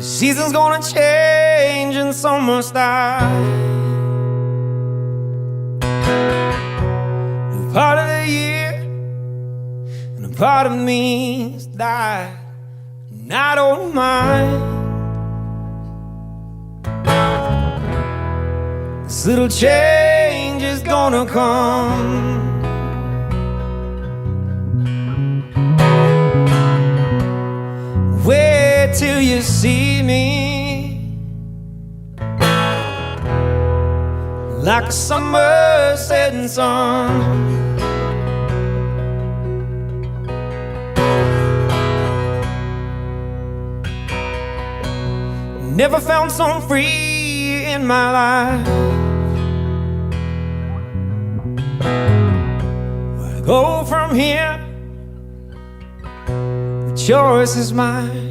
season's gonna change and so must I. New part of the year and a part of me's died, and I don't mind. This little change is gonna come. Wait till you see me like a summer setting sun. Never found so free in my life. Where I go from here, the choice is mine.